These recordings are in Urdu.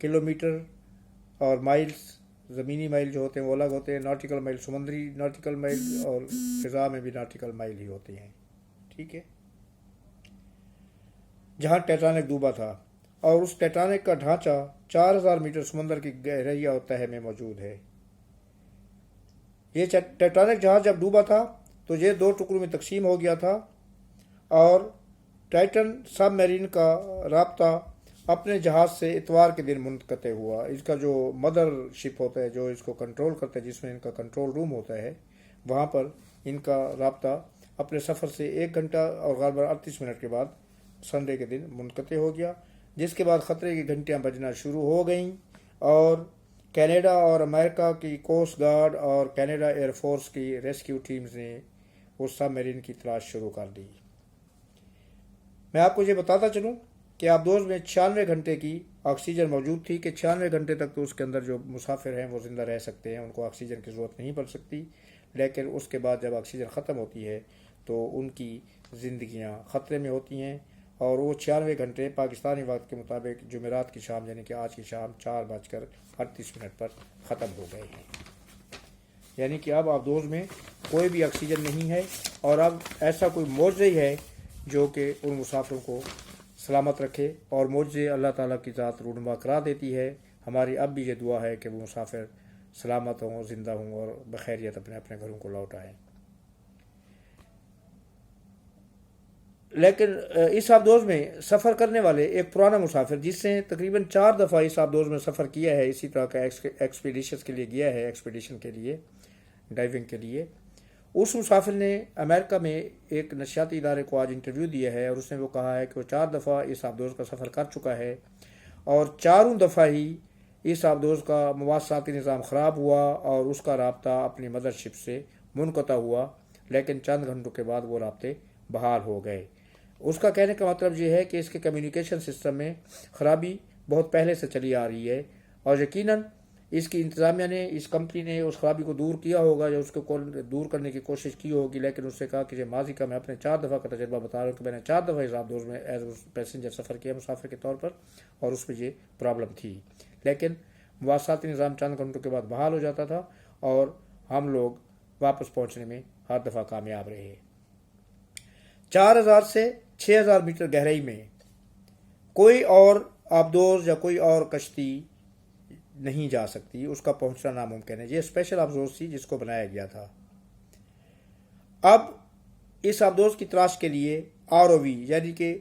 کلومیٹر اور مائلز، زمینی مائل جو ہوتے ہیں وہ الگ ہوتے ہیں، ناٹیکل مائل سمندری ناٹیکل مائل، اور فضا میں بھی ناٹیکل مائل ہی ہوتے ہیں، ٹھیک ہے، جہاں ٹیٹانک ڈوبا تھا، اور اس ٹیٹانک کا ڈھانچہ 4000 میٹر سمندر کی گہرائی اور تہہ میں موجود ہے۔ یہ ٹیٹانک جہاز جب ڈوبا تھا تو یہ 2 ٹکڑوں میں تقسیم ہو گیا تھا، اور ٹائٹن سب میرین کا رابطہ اپنے جہاز سے اتوار کے دن منقطع ہوا۔ اس کا جو مدر شپ ہوتا ہے جو اس کو کنٹرول کرتا ہے، جس میں ان کا کنٹرول روم ہوتا ہے، وہاں پر ان کا رابطہ اپنے سفر سے 1 گھنٹہ اور غالباً 38 منٹ کے بعد سنڈے کے دن منقطع ہو گیا، جس کے بعد خطرے کی گھنٹیاں بجنا شروع ہو گئیں، اور کینیڈا اور امریکہ کی کوسٹ گارڈ اور کینیڈا ایئر فورس کی ریسکیو ٹیمز نے اس سب میرین کی تلاش شروع کر دی۔ میں آپ کو یہ بتاتا چلوں کہ آبدوز میں 96 گھنٹے کی آکسیجن موجود تھی، کہ 96 گھنٹے تک تو اس کے اندر جو مسافر ہیں وہ زندہ رہ سکتے ہیں، ان کو آکسیجن کی ضرورت نہیں پڑ سکتی، لیکن اس کے بعد جب آکسیجن ختم ہوتی ہے تو ان کی زندگیاں خطرے میں ہوتی ہیں، اور وہ 96 گھنٹے پاکستانی وقت کے مطابق جمعرات کی شام یعنی کہ آج کی شام 4:38 پر ختم ہو گئے ہیں۔ یعنی کہ اب آبدوز میں کوئی بھی آکسیجن نہیں ہے، اور اب ایسا کوئی معجزہ ہی ہے جو کہ ان مسافروں کو سلامت رکھے، اور معجزے اللہ تعالیٰ کی ذات رونما کرا دیتی ہے۔ ہماری اب بھی یہ دعا ہے کہ وہ مسافر سلامت ہوں، زندہ ہوں، اور بخیریت اپنے اپنے گھروں کو لوٹ آئیں۔ لیکن اس آبدوز میں سفر کرنے والے ایک پرانا مسافر جس نے تقریباً 4 دفعہ اس آبدوز میں سفر کیا ہے، اسی طرح کا ایکسپیڈیشن کے لیے ڈائیونگ کے لیے، اس مسافر نے امریکہ میں ایک نشریاتی ادارے کو آج انٹرویو دیا ہے، اور اس نے وہ کہا ہے کہ وہ 4 دفعہ اس آبدوز کا سفر کر چکا ہے، اور 4 دفعہ ہی اس آبدوز کا مواصلاتی نظام خراب ہوا اور اس کا رابطہ اپنی مدر شپ سے منقطع ہوا، لیکن چند گھنٹوں کے بعد وہ رابطے بحال ہو گئے۔ اس کا کہنے کا مطلب یہ ہے کہ اس کے کمیونیکیشن سسٹم میں خرابی بہت پہلے سے چلی آ رہی ہے، اور یقیناً اس کی انتظامیہ نے، اس کمپنی نے اس خرابی کو دور کیا ہوگا یا اس کو دور کرنے کی کوشش کی ہوگی، لیکن اس سے کہا کہ یہ ماضی کا میں اپنے 4 دفعہ کا تجربہ بتا رہا ہوں کہ میں نے 4 دفعہ اس آبدوز میں ایز پیسنجر سفر کیا مسافر کے طور پر، اور اس میں یہ پرابلم تھی، لیکن مواصلاتی نظام چند گھنٹوں کے بعد بحال ہو جاتا تھا، اور ہم لوگ واپس پہنچنے میں ہر دفعہ کامیاب رہے۔ 4000 سے 6000 میٹر گہرائی میں کوئی اور آبدوز یا کوئی اور کشتی نہیں جا سکتی، اس کا پہنچنا ناممکن ہے۔ یہ اسپیشل آبدوز تھی جس کو بنایا گیا تھا۔ اب اس آبدوز کی تلاش کے لیے ROV یعنی کہ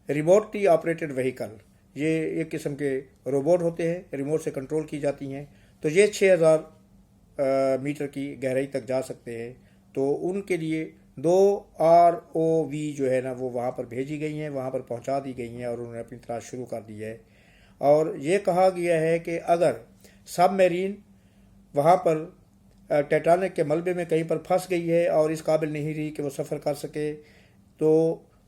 ریموٹلی آپریٹڈ وہیکل، یہ ایک قسم کے روبوٹ ہوتے ہیں، ریموٹ سے کنٹرول کی جاتی ہیں، تو یہ 6000 میٹر کی گہرائی تک جا سکتے ہیں، تو ان کے لیے 2 ROV جو ہے نا وہ وہاں پر بھیجی گئی ہیں، وہاں پر پہنچا دی گئی ہیں، اور انہوں نے اپنی تلاش شروع کر دی ہے، اور یہ کہا گیا ہے کہ اگر سب میرین وہاں پر ٹیٹانک کے ملبے میں کہیں پر پھنس گئی ہے اور اس قابل نہیں رہی کہ وہ سفر کر سکے، تو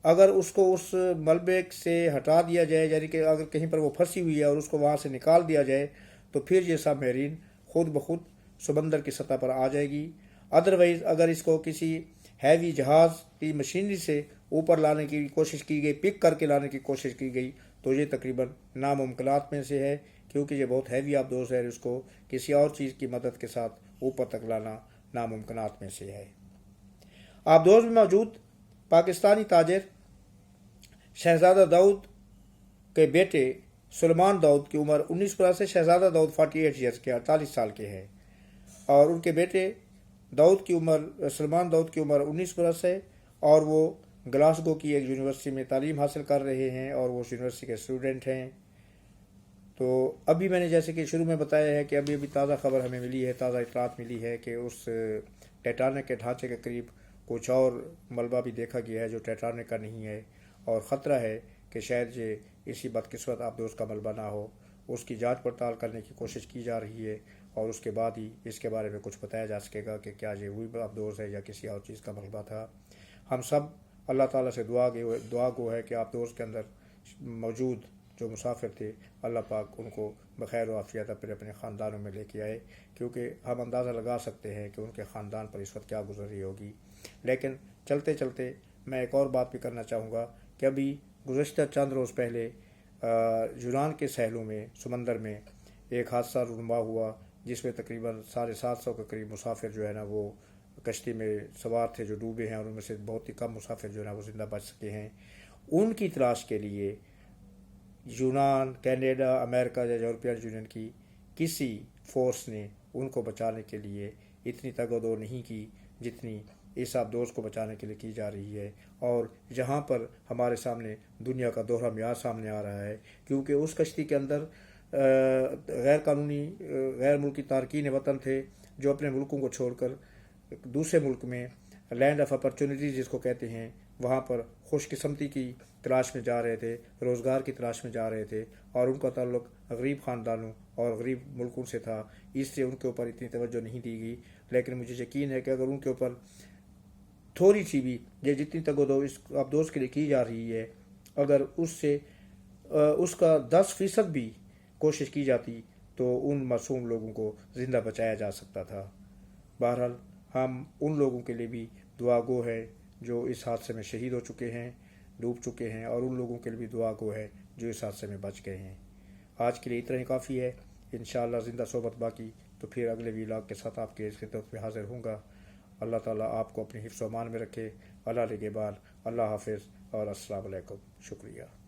اگر اس کو اس ملبے سے ہٹا دیا جائے، یعنی کہ اگر کہیں پر وہ پھنسی ہوئی ہے اور اس کو وہاں سے نکال دیا جائے، تو پھر یہ سب میرین خود بخود سمندر کی سطح پر آ جائے گی۔ ادروائز اگر اس کو کسی ہیوی جہاز کی مشینری سے اوپر لانے کی کوشش کی گئی، پک کر کے لانے کی کوشش کی گئی، تو یہ تقریباً ناممکنات میں سے ہے، کیونکہ یہ بہت ہیوی آبدوز ہے، اس کو کسی اور چیز کی مدد کے ساتھ اوپر تک لانا ناممکنات میں سے ہے۔ آبدوز میں موجود پاکستانی تاجر شہزادہ داؤد کے بیٹے سلمان داؤد کی عمر 19 برس ہے۔ شہزادہ داؤد 48 ایئرز کے 48 سال کے ہیں، اور ان کے بیٹے سلمان داؤد کی عمر 19 برس ہے، اور وہ گلاسگو کی ایک یونیورسٹی میں تعلیم حاصل کر رہے ہیں، اور وہ اس یونیورسٹی کے اسٹوڈنٹ ہیں۔ تو ابھی میں نے جیسے کہ شروع میں بتایا ہے کہ ابھی تازہ خبر ہمیں ملی ہے، تازہ اطلاعات ملی ہے کہ اس ٹیٹانک کے ڈھانچے کے قریب کچھ اور ملبہ بھی دیکھا گیا ہے جو ٹیٹانک کا نہیں ہے، اور خطرہ ہے کہ شاید یہ اسی بدقسمت آبدوز کا ملبہ نہ ہو۔ اس کی جانچ پڑتال کرنے کی کوشش کی جا رہی ہے، اور اس کے بعد ہی اس کے بارے میں کچھ بتایا جا سکے گا کہ کیا یہ وہی آبدوز ہے یا کسی اور چیز کا ملبہ تھا۔ ہم سب اللہ تعالیٰ سے دعا گو ہے کہ آبدوز کے اندر موجود جو مسافر تھے، اللہ پاک ان کو بخیر و عافیت اپنے خاندانوں میں لے کے آئے، کیونکہ ہم اندازہ لگا سکتے ہیں کہ ان کے خاندان پر اس وقت کیا گزر رہی ہوگی۔ لیکن چلتے چلتے میں ایک اور بات بھی کرنا چاہوں گا کہ ابھی گزشتہ چند روز پہلے یونان کے ساحلوں میں سمندر میں ایک حادثہ رونما ہوا جس میں تقریباً 750 کے قریب مسافر جو ہے نا وہ کشتی میں سوار تھے جو ڈوبے ہیں، اور ان میں سے بہت ہی کم مسافر جو ہے نا وہ زندہ بچ سکے ہیں۔ ان کی تلاش کے لیے یونان، کینیڈا، امریکہ یا یورپین یونین کی کسی فورس نے ان کو بچانے کے لیے اتنی تگ و دو نہیں کی جتنی اس آبدوز کو بچانے کے لیے کی جا رہی ہے۔ اور یہاں پر ہمارے سامنے دنیا کا دوہرا معیار سامنے آ رہا ہے، کیونکہ اس کشتی کے اندر غیر قانونی غیر ملکی تارکین وطن تھے جو اپنے ملکوں کو چھوڑ کر دوسرے ملک میں لینڈ آف اپرچونیٹیز جس کو کہتے ہیں وہاں پر خوش قسمتی کی تلاش میں جا رہے تھے، روزگار کی تلاش میں جا رہے تھے، اور ان کا تعلق غریب خاندانوں اور غریب ملکوں سے تھا، اس لیے ان کے اوپر اتنی توجہ نہیں دی گئی۔ لیکن مجھے یقین ہے کہ اگر ان کے اوپر تھوڑی سی بھی یہ جتنی تگ و دو اس آبدوز کے لیے کی جا رہی ہے، اگر اس کا 10% بھی کوشش کی جاتی تو ان معصوم لوگوں کو زندہ بچایا جا سکتا تھا۔ بہرحال ہم ان لوگوں کے لیے بھی دعا گو ہے جو اس حادثے میں شہید ہو چکے ہیں، ڈوب چکے ہیں، اور ان لوگوں کے لیے بھی دعا گو ہے جو اس حادثے میں بچ گئے ہیں۔ آج کے لیے اتنا ہی کافی ہے۔ انشاءاللہ زندہ صحبت باقی تو پھر اگلے ویلاگ کے ساتھ آپ کے خدمت میں حاضر ہوں گا۔ اللہ تعالیٰ آپ کو اپنے حفظ و امان میں رکھے۔ اللہ نگہبان، اللہ حافظ اور السلام علیکم۔ شکریہ۔